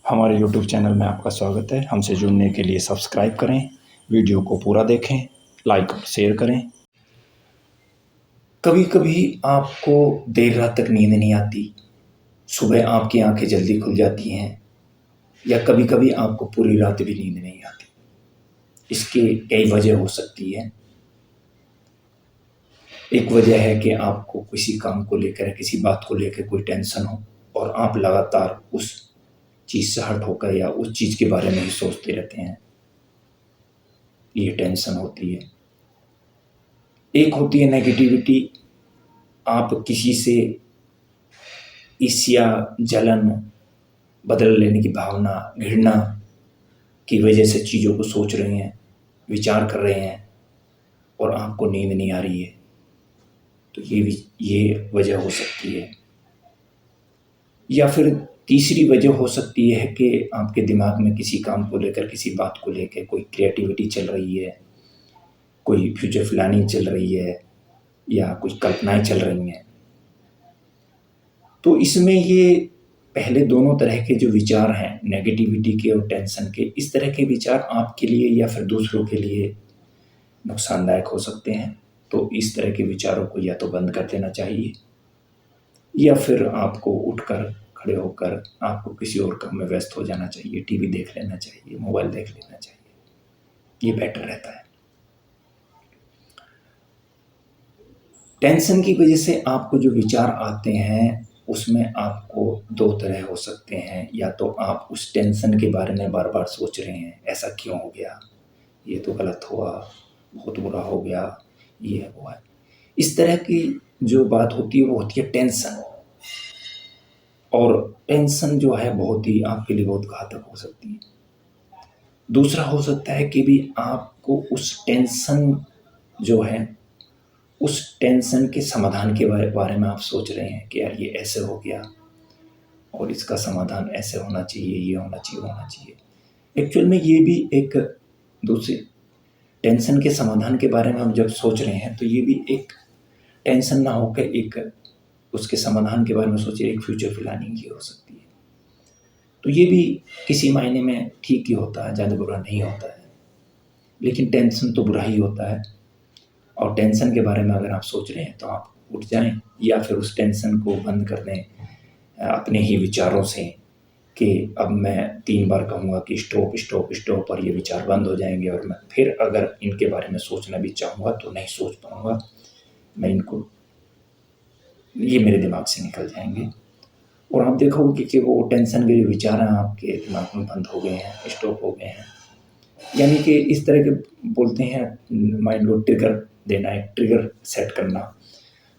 हमारे YouTube channel में आपका स्वागत है। हमसे जुड़ने के लिए सब्सक्राइब करें, वीडियो को पूरा देखें, लाइक और शेयर करें। कभी कभी आपको देर रात तक नींद नहीं आती, सुबह आपकी आंखें जल्दी खुल जाती हैं, या कभी कभी आपको पूरी रात भी नींद नहीं आती। इसकी कई वजह हो सकती है। एक वजह है कि आपको किसी काम को लेकर, किसी बात को लेकर कोई टेंशन हो और आप लगातार उस चीज़ से हट होकर या उस चीज़ के बारे में ही सोचते रहते हैं, ये टेंशन होती है। एक होती है नेगेटिविटी, आप किसी से ईर्ष्या, जलन, बदला लेने की भावना, घृणा की वजह से चीज़ों को सोच रहे हैं, विचार कर रहे हैं और आपको नींद नहीं आ रही है, तो ये वजह हो सकती है। या फिर तीसरी वजह हो सकती है कि आपके दिमाग में किसी काम को लेकर, किसी बात को लेकर कोई क्रिएटिविटी चल रही है, कोई फ्यूचर प्लानिंग चल रही है या कुछ कल्पनाएं चल रही हैं। तो इसमें ये पहले दोनों तरह के जो विचार हैं, नेगेटिविटी के और टेंशन के, इस तरह के विचार आपके लिए या फिर दूसरों के लिए नुकसानदायक हो सकते हैं। तो इस तरह के विचारों को या तो बंद कर देना चाहिए या फिर आपको उठकर खड़े होकर आपको किसी और काम में व्यस्त हो जाना चाहिए, टीवी देख लेना चाहिए, मोबाइल देख लेना चाहिए, ये बेटर रहता है। टेंशन की वजह से आपको जो विचार आते हैं उसमें आपको दो तरह हो सकते हैं। या तो आप उस टेंशन के बारे में बार बार सोच रहे हैं, ऐसा क्यों हो गया, ये तो गलत हुआ, बहुत बुरा हो गया, ये हुआ। इस तरह की जो बात होती है वो होती है टेंशन। और टेंशन जो है बहुत ही आपके लिए बहुत घातक हो सकती है। दूसरा हो सकता है कि भी आपको उस टेंशन जो है, उस टेंशन के समाधान के बारे में आप सोच रहे हैं कि यार ये ऐसे हो गया और इसका समाधान ऐसे होना चाहिए, ये होना चाहिए, होना चाहिए। एक्चुअल में ये भी एक दूसरी टेंशन के समाधान के बारे में हम जब सोच रहे हैं तो ये भी एक टेंशन ना होकर एक उसके समाधान के बारे में सोचिए, एक फ्यूचर प्लानिंग ही हो सकती है। तो ये भी किसी मायने में ठीक ही होता है, ज़्यादा बुरा नहीं होता है। लेकिन टेंशन तो बुरा ही होता है। और टेंशन के बारे में अगर आप सोच रहे हैं तो आप उठ जाएं या फिर उस टेंशन को बंद कर दें अपने ही विचारों से कि अब मैं 3 बार कहूँगा कि स्टॉप स्टॉप स्टॉप, और ये विचार बंद हो जाएंगे और मैं फिर अगर इनके बारे में सोचना भी चाहूँगा तो नहीं सोच पाऊँगा, मैं इनको, ये मेरे दिमाग से निकल जाएंगे। और आप देखोगे कि वो टेंशन के जो विचार हैं आपके दिमाग में बंद हो गए हैं, स्टॉप हो गए हैं। यानी कि इस तरह के बोलते हैं माइंड को ट्रिगर देना, एक ट्रिगर सेट करना।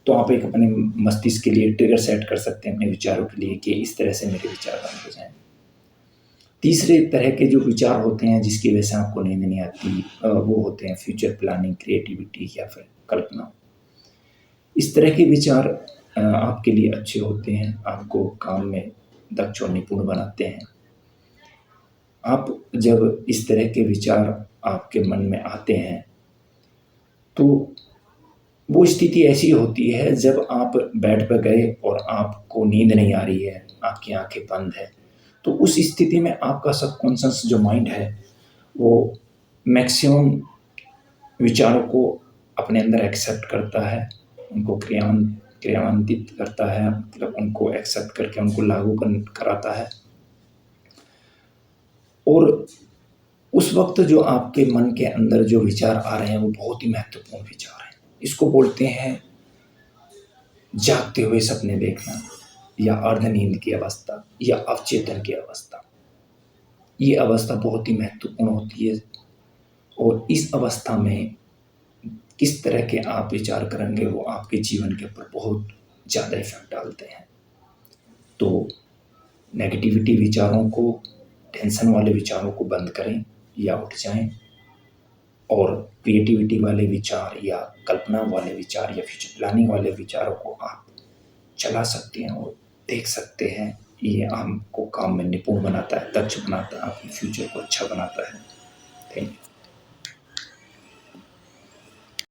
तो आप एक अपने मस्तिष्क के लिए ट्रिगर सेट कर सकते हैं अपने विचारों के लिए कि इस तरह से मेरे विचार बंद हो जाएं। तीसरे तरह के जो विचार होते हैं जिसकी वजह से आपको नींद नहीं आती, वो होते हैं फ्यूचर प्लानिंग, क्रिएटिविटी या फिर कल्पना। इस तरह के विचार आपके लिए अच्छे होते हैं, आपको काम में दक्ष और निपुण बनाते हैं। आप जब इस तरह के विचार आपके मन में आते हैं तो वो स्थिति ऐसी होती है जब आप बेड पर गए और आपको नींद नहीं आ रही है, आपकी आंखें बंद है, तो उस स्थिति में आपका सबकॉन्शियस जो माइंड है वो मैक्सिमम विचारों को अपने अंदर एक्सेप्ट करता है, उनको क्रियान्वित करता है, मतलब उनको एक्सेप्ट करके उनको लागू कराता है। और उस वक्त जो आपके मन के अंदर जो विचार आ रहे हैं वो बहुत ही महत्वपूर्ण विचार हैं। इसको बोलते हैं जागते हुए सपने देखना, या अर्ध नींद की अवस्था, या अवचेतन की अवस्था। ये अवस्था बहुत ही महत्वपूर्ण होती है और इस अवस्था में किस तरह के आप विचार करेंगे वो आपके जीवन के ऊपर बहुत ज़्यादा इफेक्ट डालते हैं। तो नेगेटिविटी विचारों को, टेंशन वाले विचारों को बंद करें या उठ जाएं, और क्रिएटिविटी वाले विचार या कल्पना वाले विचार या फ्यूचर प्लानिंग वाले विचारों को आप चला सकते हैं और देख सकते हैं। ये आपको काम में निपुण बनाता है, दक्ष बनाता है, आपके फ्यूचर को अच्छा बनाता है। Thank you.